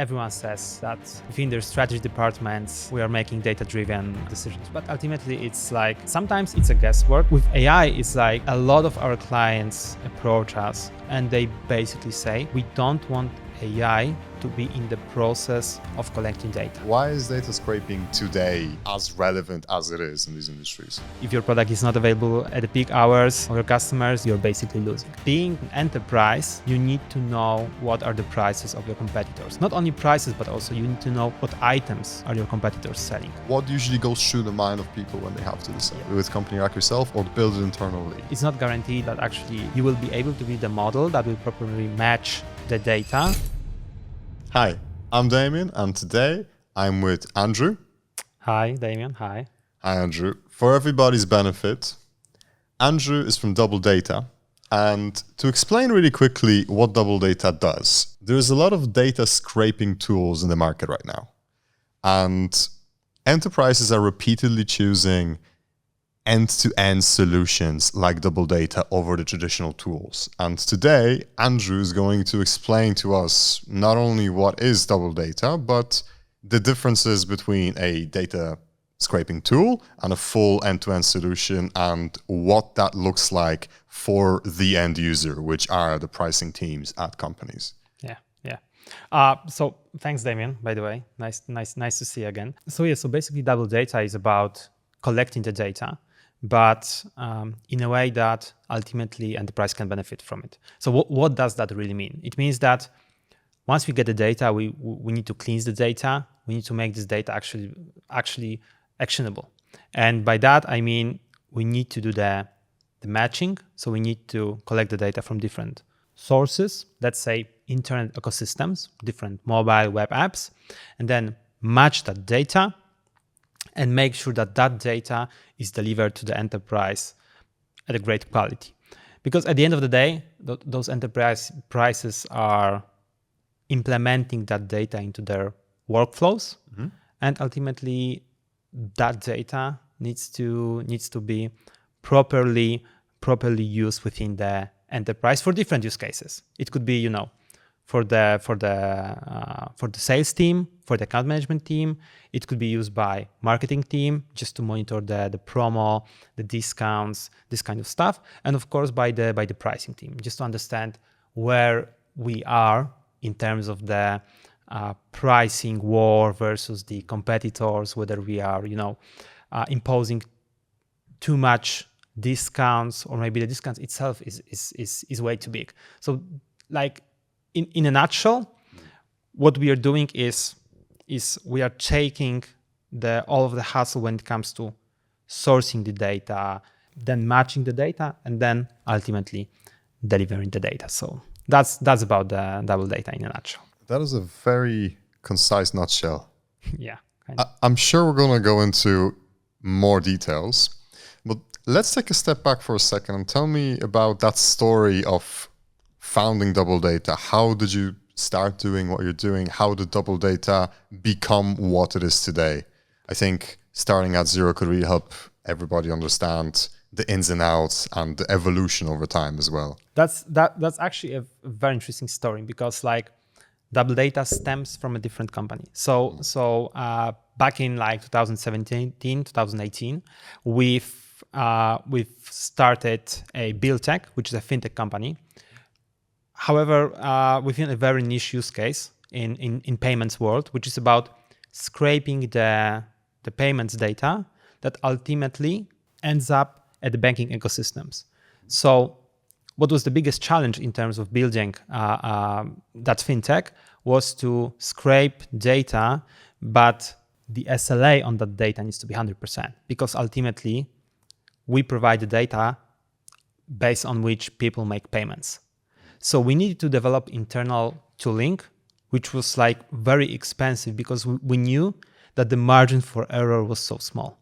Everyone says that within their strategy departments, we are making data-driven decisions. But ultimately, it's like, sometimes it's a guesswork. With AI, it's like a lot of our clients approach us and they basically say, we don't want AI to be in the process of collecting data. Why is data scraping today as relevant as it is in these industries? If your product is not available at the peak hours of your customers, you're basically losing. Being an enterprise, you need to know what are the prices of your competitors. Not only prices, but also you need to know what items are your competitors selling. What usually goes through the mind of people when they have to decide with a company like yourself or build it internally? It's not guaranteed that actually you will be able to build a model that will properly match the data. Hi, I'm Damien, and today I'm with Andrew. Hi, Damien. Hi. Hi, Andrew. For everybody's benefit, Andrew is from DoubleData. And to explain really quickly what DoubleData does, there's a lot of data scraping tools in the market right now. And enterprises are repeatedly choosing end-to-end solutions like DoubleData over the traditional tools. And today, Andrew is going to explain to us not only what is DoubleData, but the differences between a data scraping tool and a full end-to-end solution and what that looks like for the end user, which are the pricing teams at companies. So thanks, Damien, by the way. Nice to see you again. So basically DoubleData is about collecting the data, but in a way that ultimately enterprise can benefit from it. So what does that really mean? It means that once we get the data, we need to cleanse the data. We need to make this data actually actionable. And by that, I mean, we need to do the matching. So we need to collect the data from different sources, let's say internet ecosystems, different mobile web apps, and then match that data and make sure that that data is delivered to the enterprise at a great quality. Because at the end of the day, those enterprise prices are implementing that data into their workflows. Mm-hmm. And ultimately, that data needs to be properly used within the enterprise for different use cases. It could be, for the sales team, for the account management team. It could be used by marketing team just to monitor the promo, the discounts, this kind of stuff, and of course by the pricing team, just to understand where we are in terms of the pricing war versus the competitors, whether we are imposing too much discounts, or maybe the discounts itself is way too big. So like in a nutshell, what we are doing is we are taking all of the hassle when it comes to sourcing the data, then matching the data, and then ultimately delivering the data. So that's about the DoubleData in a nutshell. That is a very concise nutshell. Yeah. I'm sure we're going to go into more details, but let's take a step back for a second and tell me about that story of founding DoubleData. How did you start doing what you're doing? How did DoubleData become what it is today? I think starting at zero could really help everybody understand the ins and outs and the evolution over time as well. That's actually a very interesting story, because like DoubleData stems from a different company. So back in like 2017, 2018, we've started a BuildTech, which is a fintech company. However, within a very niche use case in payments world, which is about scraping the payments data that ultimately ends up at the banking ecosystems. So what was the biggest challenge in terms of building that fintech was to scrape data, but the SLA on that data needs to be 100%, because ultimately we provide the data based on which people make payments. So we needed to develop internal tooling, which was like very expensive because we knew that the margin for error was so small.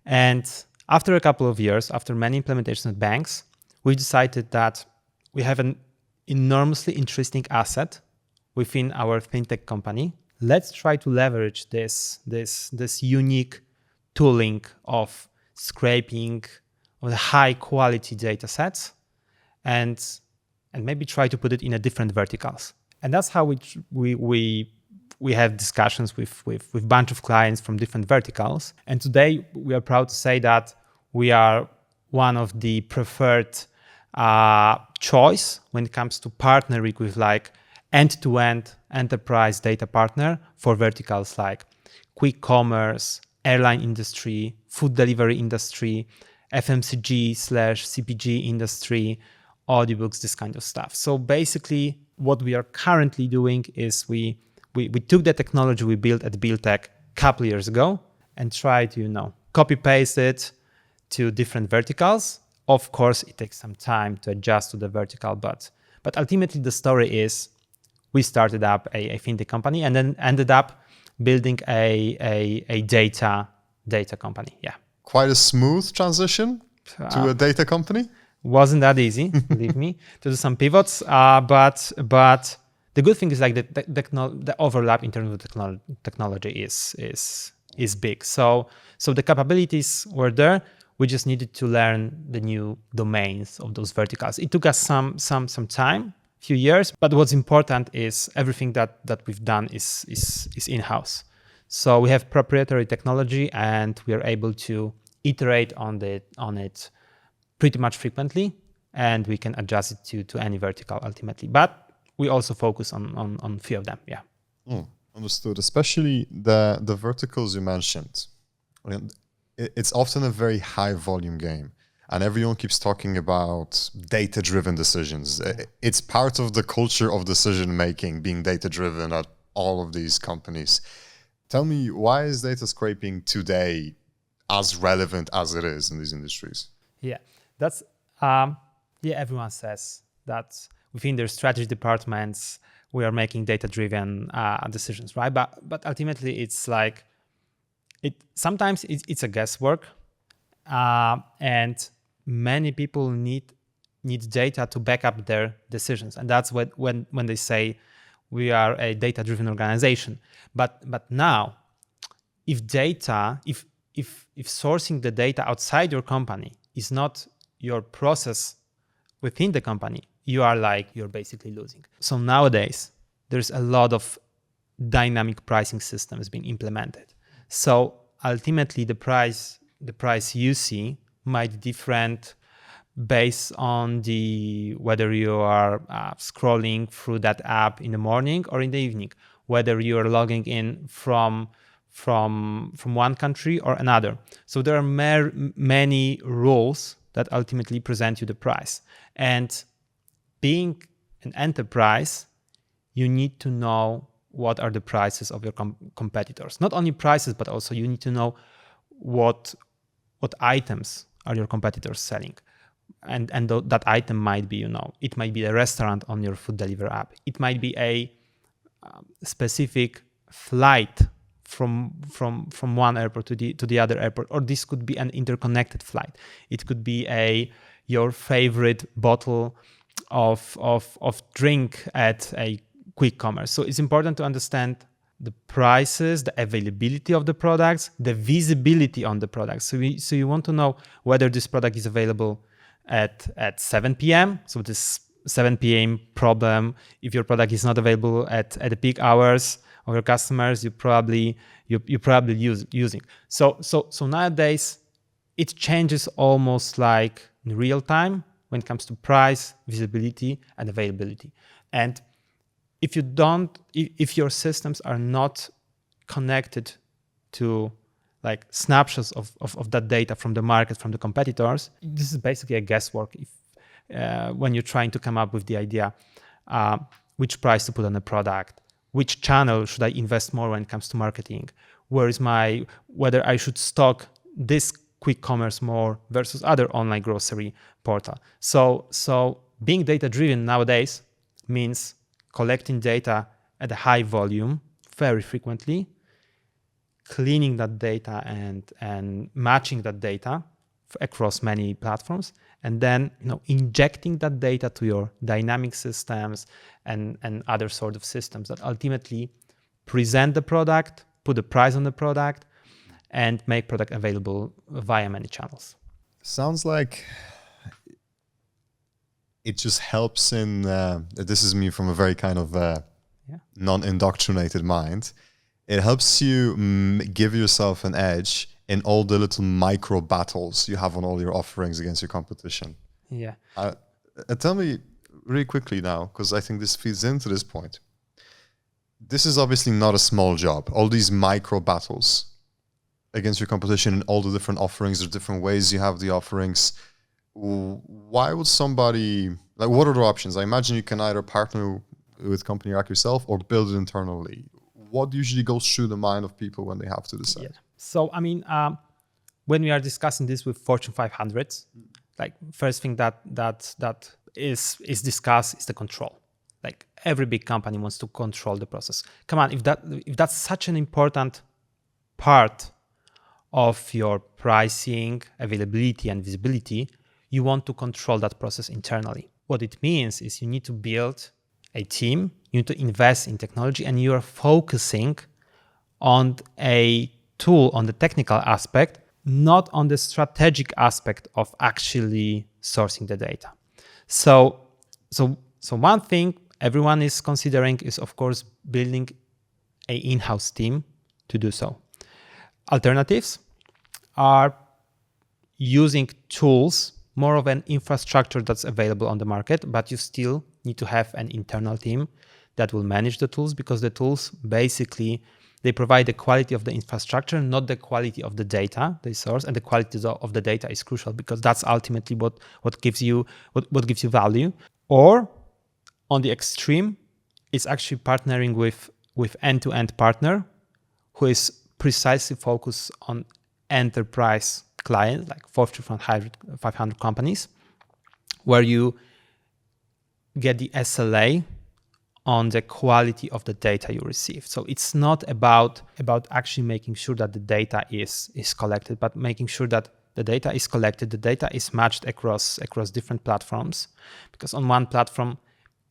And after a couple of years, after many implementations at banks, we decided that we have an enormously interesting asset within our fintech company. Let's try to leverage this unique tooling of scraping of the high quality data sets and maybe try to put it in a different verticals. And that's how we we have discussions with bunch of clients from different verticals. And today we are proud to say that we are one of the preferred choice when it comes to partnering with like end-to-end enterprise data partner for verticals like quick commerce, airline industry, food delivery industry, FMCG/CPG industry, audiobooks, this kind of stuff. So basically what we are currently doing is we took the technology we built at BuildTech a couple years ago and tried to, copy paste it to different verticals. Of course, it takes some time to adjust to the vertical, but ultimately the story is we started up a fintech company and then ended up building a data company. Yeah. Quite a smooth transition to a data company. Wasn't that easy, believe me, to do some pivots. But the good thing is like the overlap in terms of technology is big. So the capabilities were there. We just needed to learn the new domains of those verticals. It took us some time, few years, but what's important is everything that we've done is in-house. So we have proprietary technology and we are able to iterate on it pretty much frequently, and we can adjust it to any vertical ultimately. But we also focus on few of them. Yeah. Understood. Especially the verticals you mentioned. It's often a very high volume game, and everyone keeps talking about data-driven decisions. It's part of the culture of decision-making, being data-driven at all of these companies. Tell me, why is data scraping today as relevant as it is in these industries? Yeah, that's, everyone says that within their strategy departments, we are making data-driven decisions, right? But ultimately, it's like, sometimes it's a guesswork, and many people need data to back up their decisions, and that's when they say we are a data-driven organization. But now, if sourcing the data outside your company is not your process within the company, you're basically losing. So nowadays, there's a lot of dynamic pricing systems being implemented. So ultimately, the price you see might be different based on whether you are scrolling through that app in the morning or in the evening, whether you are logging in from one country or another. So there are many rules that ultimately present you the price. And being an enterprise, you need to know what are the prices of your competitors. Not only prices, but also you need to know what items are your competitors selling. And that item might be, it might be a restaurant on your food delivery app. It might be a specific flight from one airport to the other airport, or this could be an interconnected flight. It could be your favorite bottle of drink at a quick commerce. So it's important to understand the prices, the availability of the products, the visibility on the products. So you want to know whether this product is available at 7 p.m. So this 7 p.m. problem, if your product is not available at the peak hours of your customers, you probably using. So nowadays it changes almost like in real time when it comes to price, visibility, and availability. And if your systems are not connected to like snapshots of that data from the market, from the competitors, this is basically a guesswork. When you're trying to come up with the idea, which price to put on a product, which channel should I invest more when it comes to marketing, whether I should stock this quick commerce more versus other online grocery portal. So being data driven nowadays means collecting data at a high volume very frequently, cleaning that data and matching that data across many platforms, and then injecting that data to your dynamic systems and other sort of systems that ultimately present the product, put the price on the product, and make product available via many channels. Sounds like it just helps in, this is me from a very kind of non-indoctrinated mind, it helps you give yourself an edge in all the little micro battles you have on all your offerings against your competition. Yeah. Tell me really quickly now, because I think this feeds into this point. This is obviously not a small job. All these micro battles against your competition and all the different offerings, the different ways you have the offerings. Why would somebody, like, what are the options? I imagine you can either partner with a company like yourself or build it internally. What usually goes through the mind of people when they have to decide? Yeah. So, I mean, when we are discussing this with Fortune 500s, like first thing that is discussed is the control. Like every big company wants to control the process. Come on, if that's such an important part of your pricing, availability, and visibility, you want to control that process internally. What it means is you need to build a team, you need to invest in technology, and you are focusing on a tool, on the technical aspect, not on the strategic aspect of actually sourcing the data. So one thing everyone is considering is, of course, building an in-house team to do so. Alternatives are using tools, more of an infrastructure that's available on the market, but you still need to have an internal team that will manage the tools, because the tools basically, they provide the quality of the infrastructure, not the quality of the data they source, and the quality of the data is crucial because that's ultimately what gives you value. Or on the extreme, it's actually partnering with end-to-end partner who is precisely focused on enterprise clients, like Fortune 500 companies, where you get the SLA on the quality of the data you receive. So it's not about actually making sure that the data is collected, but making sure that the data is collected, the data is matched across different platforms. Because on one platform,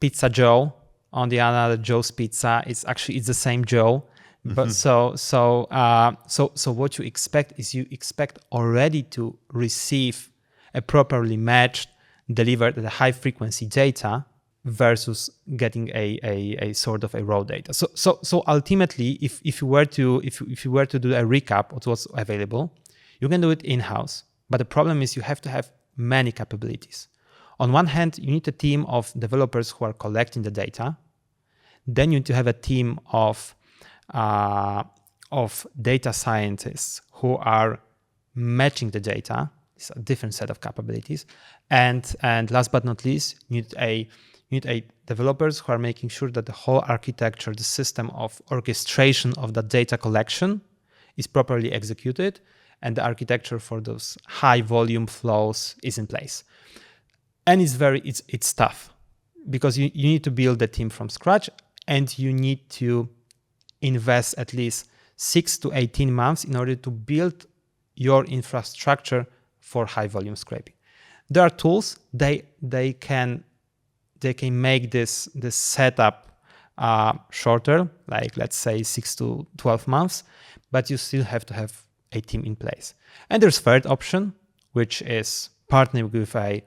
Pizza Joe, on the other Joe's Pizza, it's the same Joe. But so what you expect is you expect already to receive a properly matched, delivered at a high frequency data versus getting a sort of a raw data. So ultimately, if you were to do a recap of what's available, you can do it in-house. But the problem is you have to have many capabilities. On one hand, you need a team of developers who are collecting the data. Then you need to have a team of data scientists who are matching the data. It's a different set of capabilities. And last but not least, you need a developers who are making sure that the whole architecture, the system of orchestration of the data collection is properly executed, and the architecture for those high volume flows is in place. And it's tough because you need to build the team from scratch, and you need to invest at least 6 to 18 months in order to build your infrastructure for high volume scraping. There are tools, they can make this setup shorter, like let's say 6 to 12 months, but you still have to have a team in place. And there's third option, which is partnering with a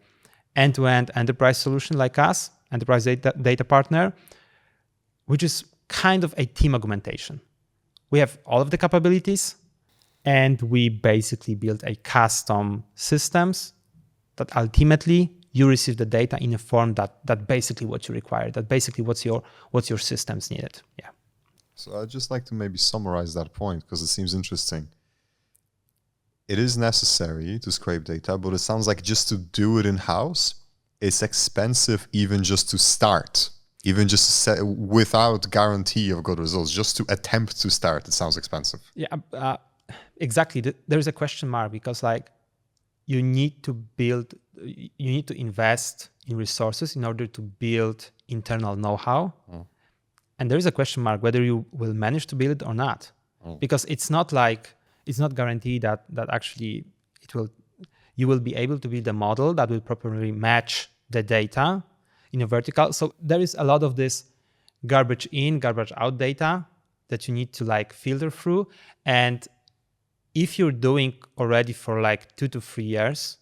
end-to-end enterprise solution like us, enterprise data partner, which is kind of a team augmentation. We have all of the capabilities, and we basically build a custom systems that ultimately you receive the data in a form that basically what you require, that basically what's your systems needed. Yeah. So I'd just like to maybe summarize that point because it seems interesting. It is necessary to scrape data, but it sounds like just to do it in-house, it's expensive even just to start. Even just without guarantee of good results, just to attempt to start, it sounds expensive. Yeah, exactly. There's a question mark because you need to invest in resources in order to build internal know-how. And there is a question mark whether you will manage to build it or not. Because it's not guaranteed that actually you will be able to build a model that will properly match the data in a vertical. So there is a lot of this garbage in, garbage out data that you need to filter through. And if you're doing already for 2 to 3 years,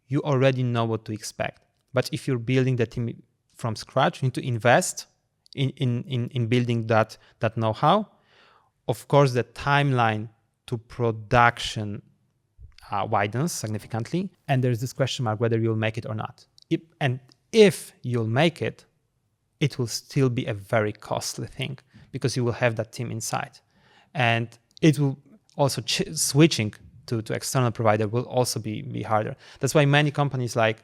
you already know what to expect. But if you're building the team from scratch, you need to invest in building that know-how. Of course, the timeline to production widens significantly, and there's this question mark whether you'll make it or not. If you'll make it, it will still be a very costly thing because you will have that team inside, and it will also switching to external provider will also be harder. That's why many companies like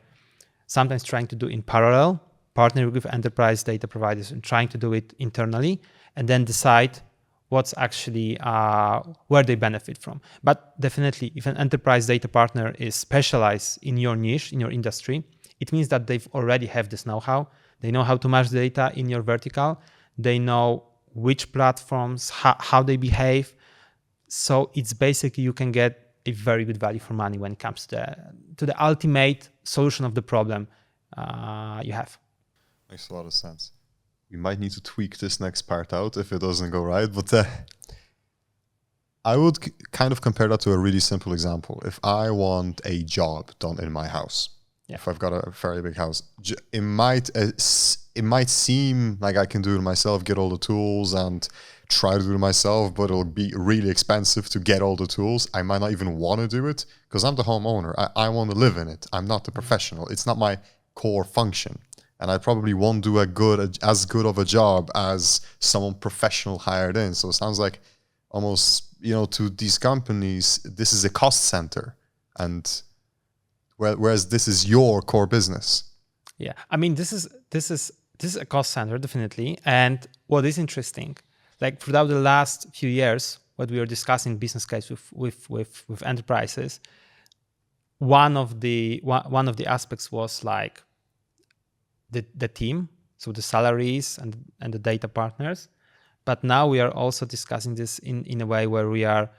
sometimes trying to do in parallel, partner with enterprise data providers and trying to do it internally, and then decide what's actually where they benefit from. But definitely, if an enterprise data partner is specialized in your niche, in your industry, it means that they've already have this know-how. They know how to match data in your vertical. They know which platforms, how they behave. So it's basically you can get a very good value for money when it comes to the ultimate solution of the problem you have. Makes a lot of sense. We might need to tweak this next part out if it doesn't go right, but I would kind of compare that to a really simple example. If I want a job done in my house, if I've got a very big house, it might seem like I can do it myself, get all the tools and try to do it myself, but it'll be really expensive to get all the tools. I might not even want to do it because I'm the homeowner. I want to live in it. I'm not the professional. It's not my core function. And I probably won't do as good of a job as someone professional hired in. So it sounds like almost, to these companies, this is a cost center, and whereas this is your core business. Yeah, I mean, this is a cost center definitely. And what is interesting, like throughout the last few years, what we were discussing business case with enterprises, one of the aspects was like the team, so the salaries and the data partners. But now we are also discussing this in a way where we are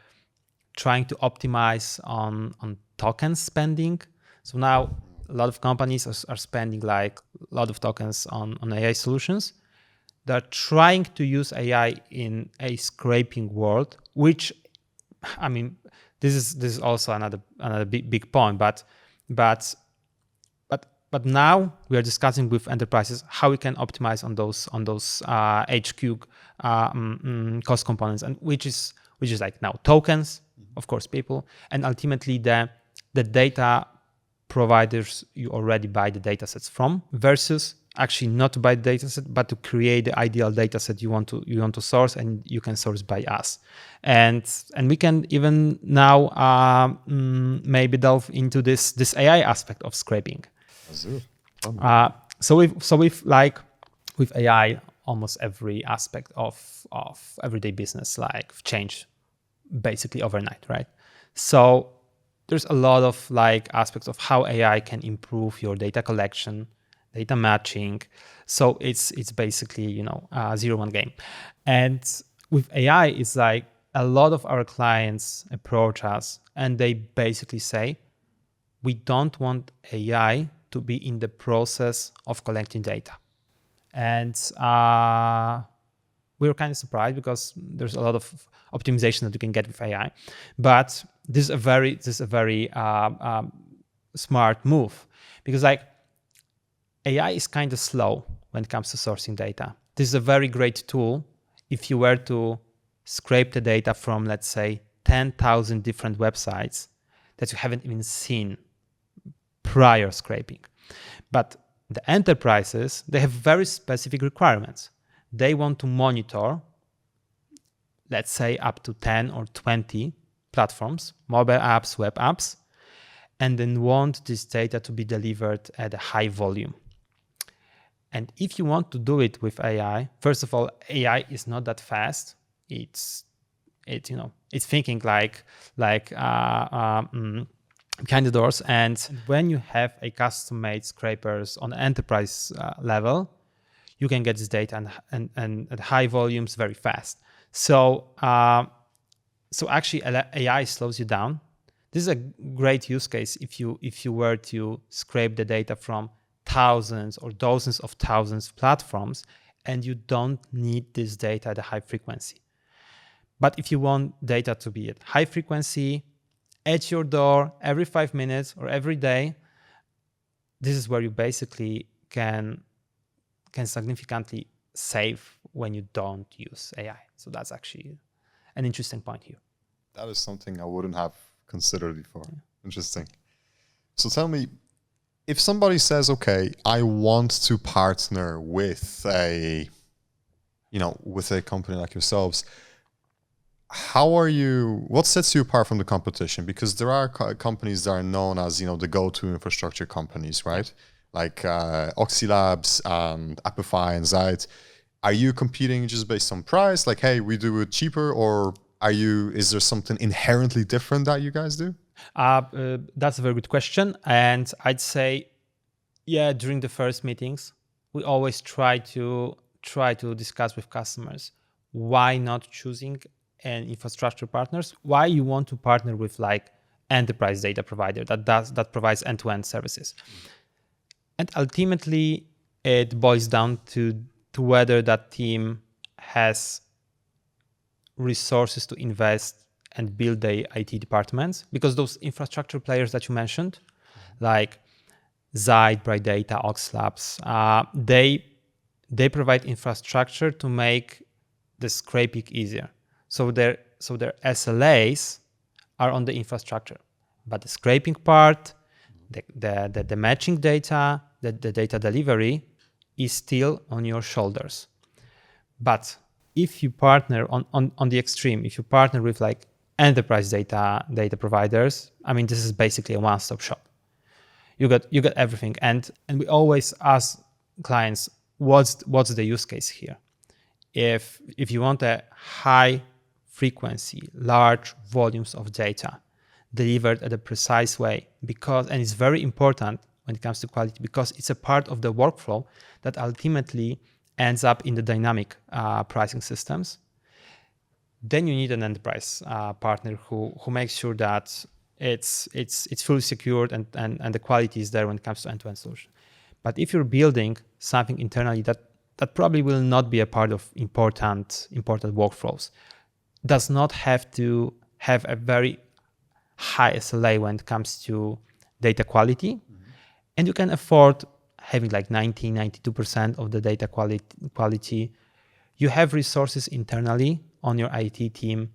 trying to optimize on token spending. So now a lot of companies are spending like a lot of tokens on AI solutions. They're trying to use AI in a scraping world, which, I mean, this is also another big point. But now we are discussing with enterprises how we can optimize on those HQ cost components, and which is like now tokens, of course, people, and ultimately the data providers you already buy the data sets from, versus actually not to buy the data set, but to create the ideal data set you want to source, and you can source by us. And we can even now maybe delve into this AI aspect of scraping. So with AI, almost every aspect of everyday business like changed basically overnight, right? So there's a lot of like aspects of how AI can improve your data collection, data matching. So it's basically a 0-1 game. And with AI, it's like a lot of our clients approach us and they basically say, we don't want AI to be in the process of collecting data. And we were kind of surprised because there's a lot of optimization that you can get with AI. But this is a very smart move, because like AI is kind of slow when it comes to sourcing data. This is a very great tool if you were to scrape the data from, let's say, 10,000 different websites that you haven't even seen prior scraping. But the enterprises, they have very specific requirements. They want to monitor, let's say, up to 10 or 20 platforms, mobile apps, web apps, and then want this data to be delivered at a high volume. And if you want to do it with AI, first of all, AI is not that fast. It's thinking like behind the doors. And when you have a custom-made scrapers on enterprise level, you can get this data and at high volumes very fast. So actually AI slows you down. This is a great use case if you were to scrape the data from thousands or dozens of thousands of platforms, and you don't need this data at a high frequency. But if you want data to be at high frequency, at your door every 5 minutes or every day, this is where you basically can significantly safe when you don't use AI. So that's actually an interesting point here. That is something I wouldn't have considered before. Yeah. Interesting. So tell me, if somebody says, okay, I want to partner with a company like yourselves, what sets you apart from the competition? Because there are companies that are known as, the go-to infrastructure companies, right? Like Oxylabs and Apify and Zeit. Are you competing just based on price? Like, hey, we do it cheaper, or is there something inherently different that you guys do? That's a very good question. And I'd say, during the first meetings, we always try to discuss with customers why not choosing an infrastructure partners, why you want to partner with like enterprise data provider that provides end-to-end services. And ultimately, it boils down to whether that team has resources to invest and build their IT departments, because those infrastructure players that you mentioned, like Zeit, DoubleData, Oxylabs, they provide infrastructure to make the scraping easier. So their SLAs are on the infrastructure, but the scraping part, the matching data, the data delivery is still on your shoulders. But if you partner on the extreme, if you partner with like enterprise data providers, I mean, this is basically a one-stop shop. You got everything, and we always ask clients, what's the use case here? If you want a high frequency, large volumes of data delivered at a precise way, and it's very important when it comes to quality, because it's a part of the workflow that ultimately ends up in the dynamic pricing systems, then you need an enterprise partner who makes sure that it's fully secured and the quality is there when it comes to end-to-end solution. But if you're building something internally that probably will not be a part of important workflows, does not have to have a very high SLA when it comes to data quality, and you can afford having like 92% of the data quality, you have resources internally on your IT team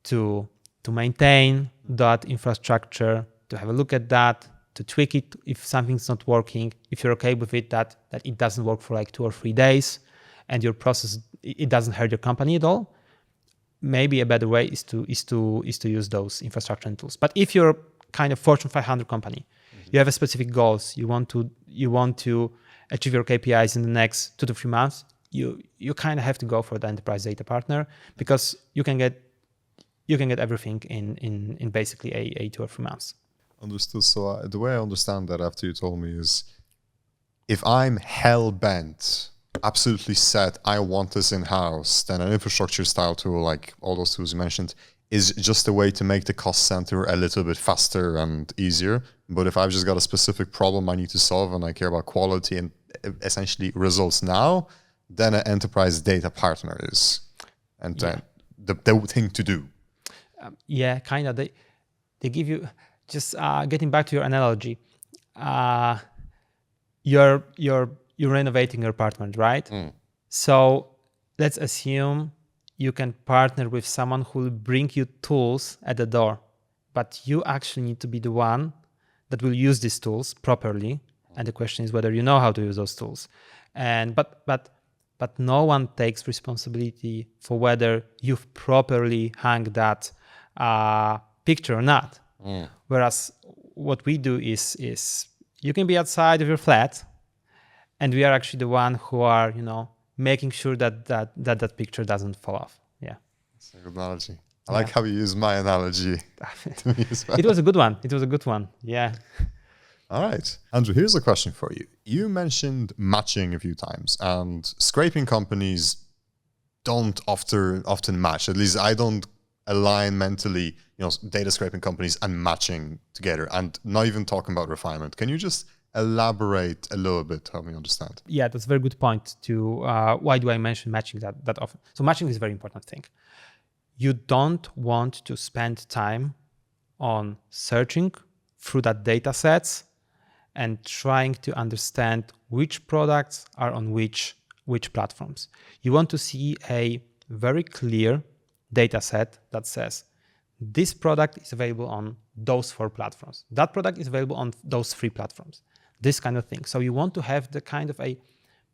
to maintain that infrastructure, to have a look at that, to tweak it if something's not working. If you're okay with it, that it doesn't work for like 2 or 3 days, and your process, it doesn't hurt your company at all, maybe a better way is to use those infrastructure and tools. But if you're kind of Fortune 500 company, you have a specific goals, you want to achieve your KPIs in the next 2 to 3 months, you kind of have to go for the enterprise data partner, because you can get everything in basically a 2 or 3 months. Understood. So the way I understand that after you told me is, if I'm hell-bent, absolutely set, I want this in-house, then an infrastructure style tool, like all those tools you mentioned, is just a way to make the cost center a little bit faster and easier. But if I've just got a specific problem I need to solve and I care about quality and essentially results now, then an enterprise data partner is the thing to do. Kind of. They give you, just getting back to your analogy, you're renovating your apartment, right? So let's assume you can partner with someone who will bring you tools at the door, but you actually need to be the one that will use these tools properly. And the question is whether you know how to use those tools. And but no one takes responsibility for whether you've properly hung that picture or not. Whereas what we do is you can be outside of your flat, and we are actually the one who are, making sure that picture doesn't fall off. Yeah. That's a good analogy. I like how you use my analogy to me as well. It was a good one. Yeah. All right. Andrew, here's a question for you. You mentioned matching a few times, and scraping companies don't often match. At least I don't align mentally, data scraping companies and matching together, and not even talking about refinement. Can you just elaborate a little bit, help me understand? Yeah, that's a very good point to why do I mention matching that often? So matching is a very important thing. You don't want to spend time on searching through that data sets and trying to understand which products are on which which platforms. You want to see a very clear data set that says this product is available on those 4 platforms. That product is available on those 3 platforms. This kind of thing. So you want to have the kind of a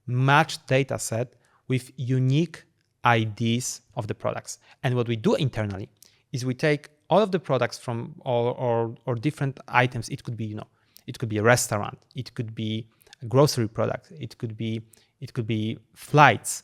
matched data set with unique IDs of the products. And what we do internally is we take all of the products from or different items. It could be, it could be a restaurant, it could be a grocery product, it could be flights.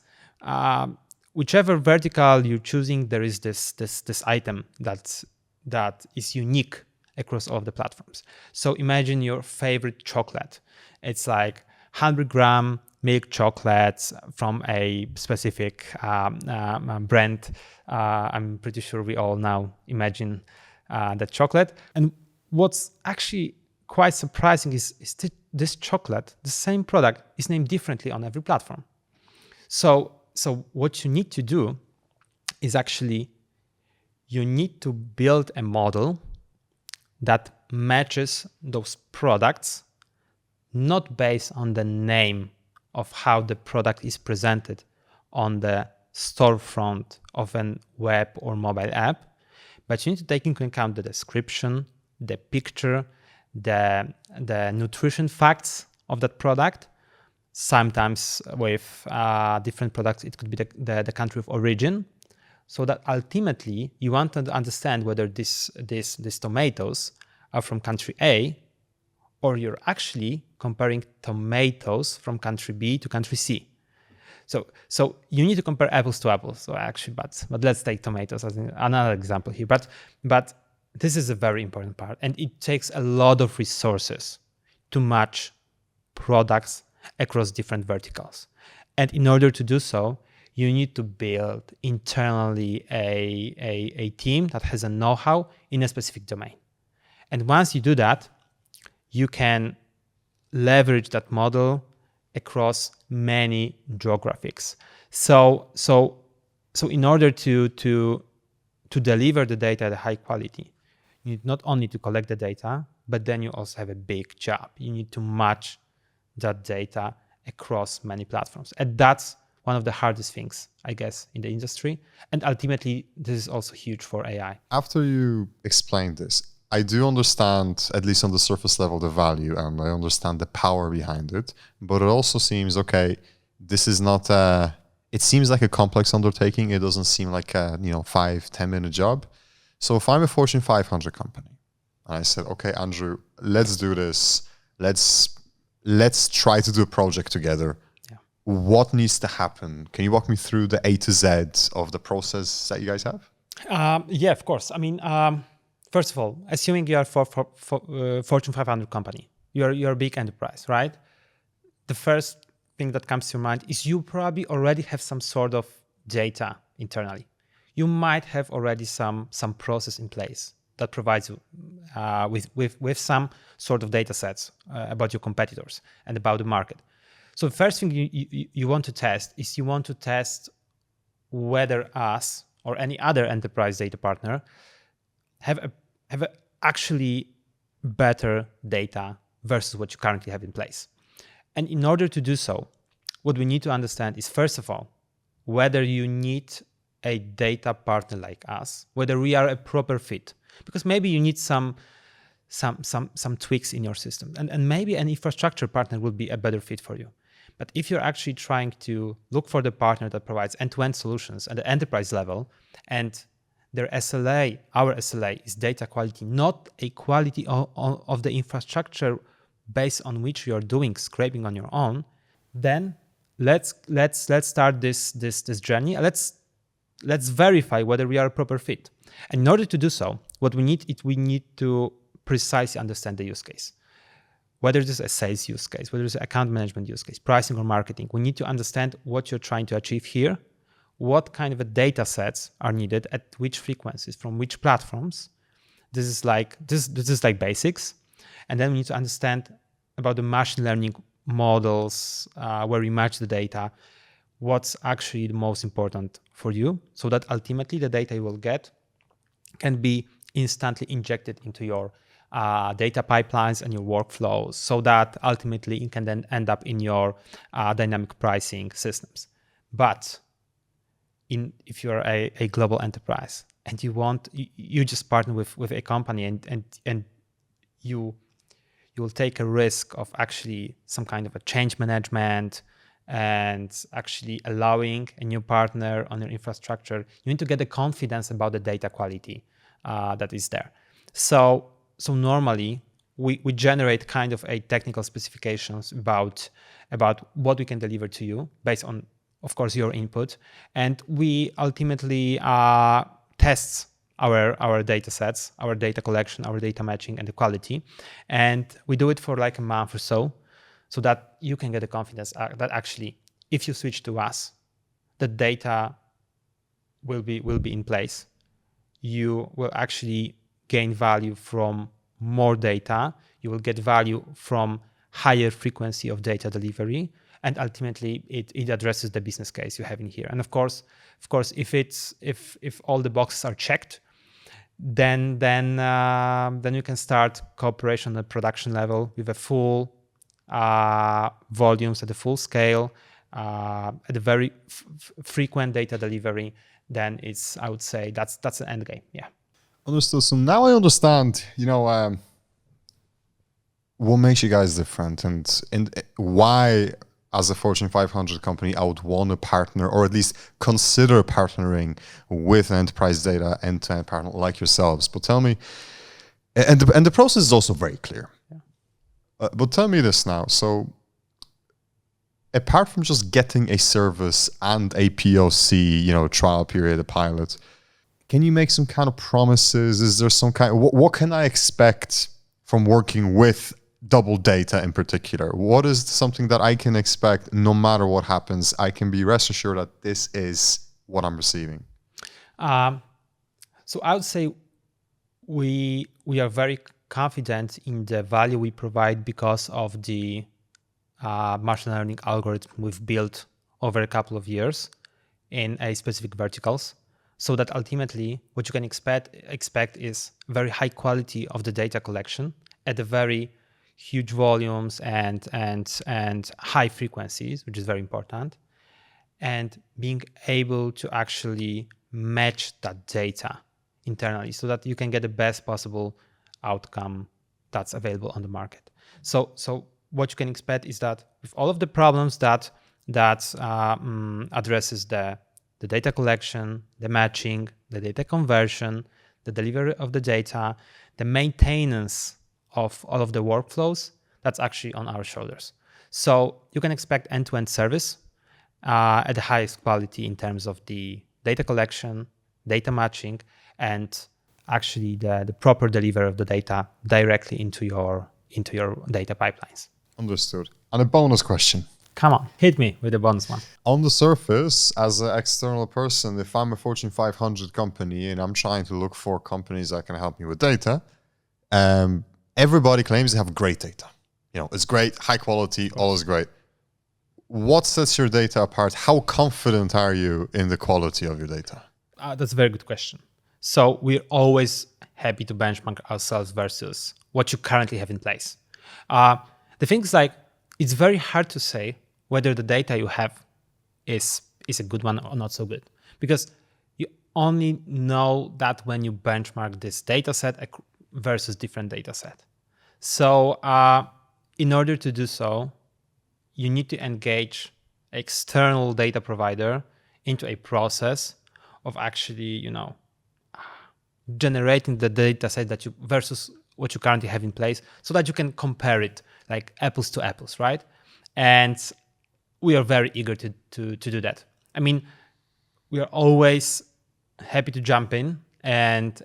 Whichever vertical you're choosing, there is this item that is unique across all of the platforms. So imagine your favorite chocolate. It's like 100-gram milk chocolates from a specific brand. I'm pretty sure we all now imagine that chocolate. And what's actually quite surprising is this chocolate, the same product, is named differently on every platform. So what you need to do is actually you need to build a model that matches those products, not based on the name of how the product is presented on the storefront of a web or mobile app, but you need to take into account the description, the picture, the nutrition facts of that product. Sometimes with different products, it could be the country of origin, so that ultimately you want to understand whether these tomatoes are from country A, or you're actually comparing tomatoes from country B to country C. So you need to compare apples to apples. So actually, but let's take tomatoes as another example here. But this is a very important part, and it takes a lot of resources to match products across different verticals. And in order to do so, you need to build internally a team that has a know-how in a specific domain. And once you do that, you can leverage that model across many geographies. So in order to deliver the data at a high quality, you need not only to collect the data, but then you also have a big job. You need to match that data across many platforms. And that's one of the hardest things, I guess, in the industry. And ultimately, this is also huge for AI. After you explained this, I do understand, at least on the surface level, the value, and I understand the power behind it. But it also seems, okay, this is not it seems like a complex undertaking. It doesn't seem like a 5-10 minute job. So if I'm a Fortune 500 company and I said, okay, Andrew, let's do this. Let's try to do a project together. Yeah. What needs to happen? Can you walk me through the A to Z of the process that you guys have? Yeah, of course. I mean, first of all, assuming you are for Fortune 500 company, you're a big enterprise, right? The first thing that comes to your mind is you probably already have some sort of data internally. You might have already some process in place that provides you with some sort of data sets about your competitors and about the market. So the first thing you want to test is you want to test whether us or any other enterprise data partner have actually better data versus what you currently have in place. And in order to do so, what we need to understand is, first of all, whether you need a data partner like us, whether we are a proper fit, because maybe you need some tweaks in your system, and maybe an infrastructure partner will be a better fit for you. But if you're actually trying to look for the partner that provides end-to-end solutions at the enterprise level, and their SLA, our SLA, is data quality, not a quality of the infrastructure based on which you're doing scraping on your own, then let's start this journey. Let's verify whether we are a proper fit. And in order to do so, what we need to precisely understand the use case. Whether this is a sales use case, whether it's an account management use case, pricing or marketing, we need to understand what you're trying to achieve here, what kind of data sets are needed at which frequencies, from which platforms. This is like basics. And then we need to understand about the machine learning models where we match the data, what's actually the most important for you, so that ultimately the data you will get can be instantly injected into your data pipelines and your workflows, so that ultimately it can then end up in your dynamic pricing systems. But if you're a global enterprise and you just partner with a company and you will take a risk of actually some kind of a change management and actually allowing a new partner on your infrastructure, you need to get the confidence about the data quality that is there. So normally we generate kind of a technical specifications about what we can deliver to you based on, of course, your input, and we ultimately test our data sets, our data collection, our data matching, and the quality, and we do it for like a month or so that you can get the confidence that actually, if you switch to us, the data will be in place. You will actually gain value from more data. You will get value from higher frequency of data delivery, and ultimately it addresses the business case you have in here. And of course, if all the boxes are checked, then you can start cooperation at production level with a full volumes at a full scale, at a very frequent data delivery. Then I would say that's an end game. Yeah. Understood. So now I understand, what makes you guys different and why, as a Fortune 500 company, I would want to partner or at least consider partnering with an enterprise data end-to-end partner like yourselves. But tell me, and the process is also very clear. Yeah. But tell me this now. So apart from just getting a service and a POC, trial period, a pilot, can you make some kind of promises? Is there some kind of, what can I expect from working with DoubleData in particular? What is something that I can expect no matter what happens? I can be rest assured that this is what I'm receiving. So I would say we are very confident in the value we provide because of the machine learning algorithm we've built over a couple of years in a specific verticals, so that ultimately what you can expect is very high quality of the data collection at a very huge volumes and high frequencies, which is very important, and being able to actually match that data internally so that you can get the best possible outcome that's available on the market. So what you can expect is that with all of the problems that addresses the data collection, the matching, the data conversion, the delivery of the data, the maintenance of all of the workflows, that's actually on our shoulders. So you can expect end-to-end service at the highest quality in terms of the data collection, data matching, and actually the proper delivery of the data directly into your data pipelines. Understood. And a bonus question. Come on, hit me with the bonus one. On the surface, as an external person, if I'm a Fortune 500 company and I'm trying to look for companies that can help me with data, everybody claims they have great data. It's great, high quality, all is great. What sets your data apart? How confident are you in the quality of your data? That's a very good question. So we're always happy to benchmark ourselves versus what you currently have in place. The thing is, it's very hard to say whether the data you have is a good one or not so good, because you only know that when you benchmark this data set versus different data set. So in order to do so, you need to engage external data provider into a process of actually, generating the data set that you versus what you currently have in place, so that you can compare it like apples to apples, right? And we are very eager to do that. I mean, we are always happy to jump in and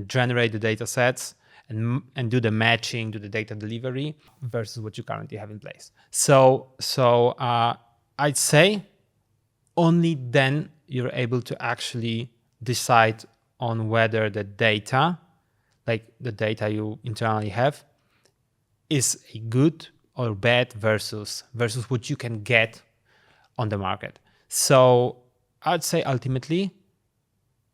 generate the data sets and do the matching, do the data delivery versus what you currently have in place. So I'd say only then you're able to actually decide on whether the data, like the data you internally have, is a good or bad versus what you can get on the market. So I'd say ultimately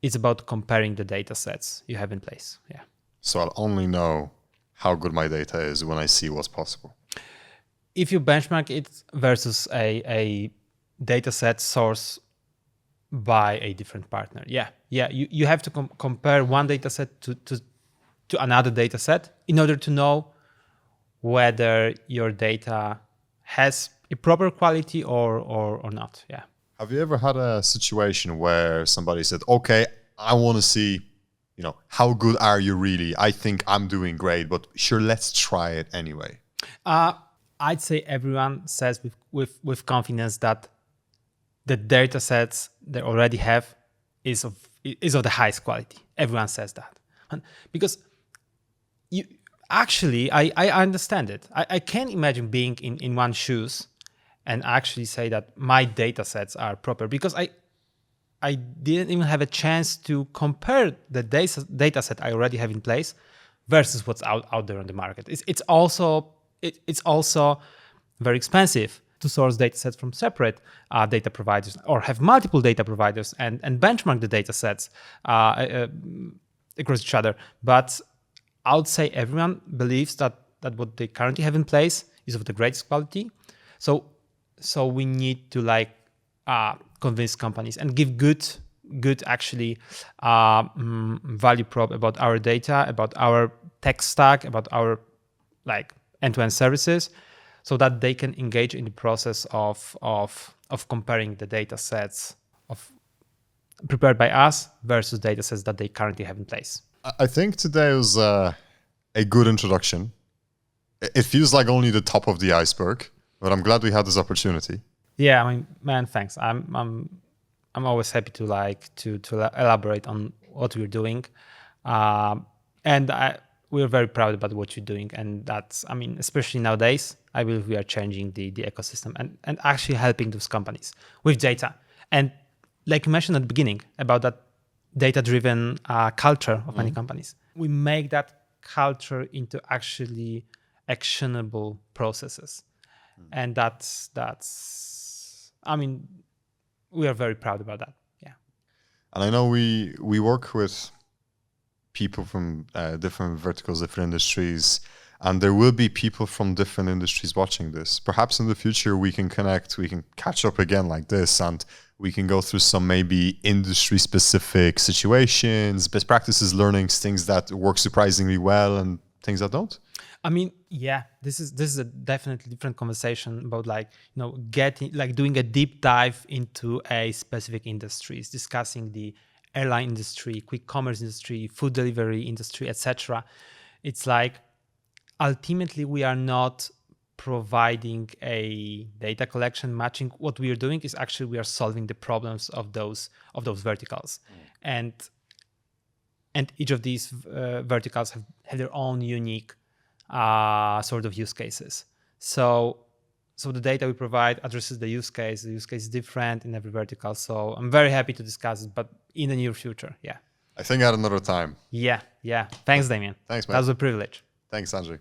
it's about comparing the data sets you have in place. Yeah. So I'll only know how good my data is when I see what's possible? If you benchmark it versus a data set source by a different partner, you have to compare one data set to another data set in order to know whether your data has a proper quality or not. Yeah. Have you ever had a situation where somebody said, okay, I want to see, how good are you really? I think I'm doing great, but sure, let's try it anyway. I'd say everyone says with confidence that the data sets they already have is of the highest quality. Everyone says that. Because I understand it. I can imagine being in one's shoes and actually say that my data sets are proper, because I didn't even have a chance to compare the data set I already have in place versus what's out there on the market. It's also very expensive to source data sets from separate data providers or have multiple data providers and benchmark the data sets across each other. But I would say everyone believes that what they currently have in place is of the greatest quality. So we need to convince companies and give good actually value prop about our data, about our tech stack, about our end-to-end services, so that they can engage in the process of comparing the data sets prepared by us versus data sets that they currently have in place. I think today was a good introduction. It feels like only the top of the iceberg, but I'm glad we had this opportunity. Yeah, I mean, man, thanks. I'm always happy to elaborate on what we're doing, and we're very proud about what you're doing. And that's, I mean, especially nowadays, I believe we are changing the ecosystem and actually helping those companies with data. And like you mentioned at the beginning about that data-driven culture of many companies, we make that culture into actually actionable processes. And that's I mean, we are very proud about that. Yeah. And I know we work with people from different verticals, different industries, and there will be people from different industries watching this. Perhaps in the future we can connect, we can catch up again like this, and we can go through some maybe industry-specific situations, best practices, learnings, things that work surprisingly well and things that don't. I mean, yeah, this is a definitely different conversation about doing a deep dive into a specific industries, discussing the airline industry, quick commerce industry, food delivery industry, etc. It's like ultimately we are not providing a data collection matching. What we are doing is actually we are solving the problems of those verticals, and each of these verticals have their own unique sort of use cases. So the data we provide addresses the use case. The use case is different in every vertical. So I'm very happy to discuss it, but in the near future, yeah. I think at another time. Yeah. Thanks, Damien. Thanks, man. That was a privilege. Thanks, Andrzej.